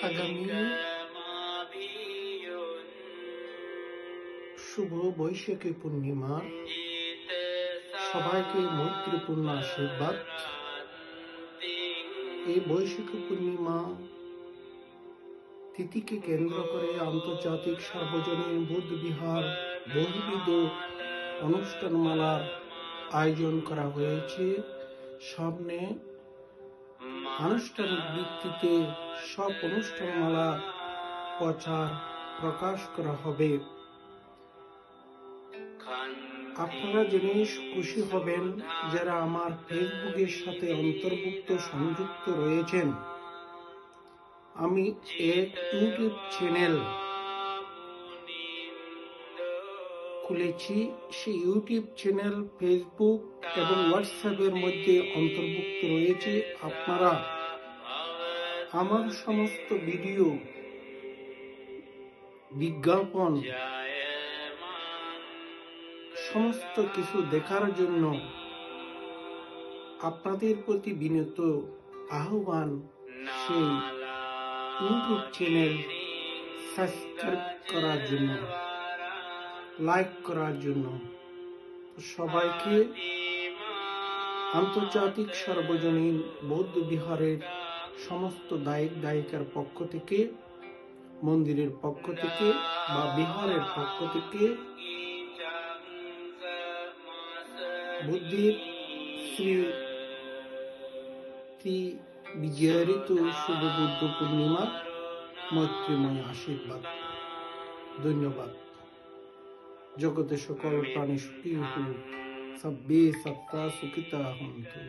আগামী শুভ বৈশাখী পূর্ণিমা সবাইকে মৈত্রীপূর্ণ আশীর্বাদ। এই বৈশাখী পূর্ণিমা তিথিকে কেন্দ্র করে আন্তর্জাতিক সার্বজনীন বৌদ্ধ বিহার বহুবিধ অনুষ্ঠানমালার আয়োজন করা হয়েছে। সামনে আনুষ্ঠানিক ভিত্তিতে সব অনুষ্ঠানমালা প্রচার প্রকাশ করা হবে। আপনারা জেনে খুশি হবেন যারা আমার ফেসবুকের সাথে অন্তর্ভুক্ত সংযুক্ত রয়েছেন। আমি এক ইউটিউব চ্যানেল খুলেছি। সেই ইউটিউব চ্যানেল ফেসবুক এবং হোয়াটসঅ্যাপের মধ্যে অন্তর্ভুক্ত রয়েছে। আপনারা আমার সমস্ত ভিডিও, বিজ্ঞাপন, সমস্ত কিছু দেখার জন্য আপনাদের প্রতি বিনীত আহ্বান সেই ইউটিউব চ্যানেল সাবস্ক্রাইব করার জন্য, লাইক করার জন্য। সবাইকে আন্তর্জাতিক সার্বজনীন বৌদ্ধ বিহারের সমস্ত দায়িক দায়িকার পক্ষ থেকে, মন্দিরের পক্ষ থেকে বা বিহারের পক্ষ থেকে বুদ্ধির শ্রী বিজয়ারিত শুভ বুদ্ধ পূর্ণিমার মৈত্রীময় আশীর্বাদ। ধন্যবাদ। জগতে সকল প্রাণী সুখী হোক, সব্বে সত্তা সুখিতা হন্তু।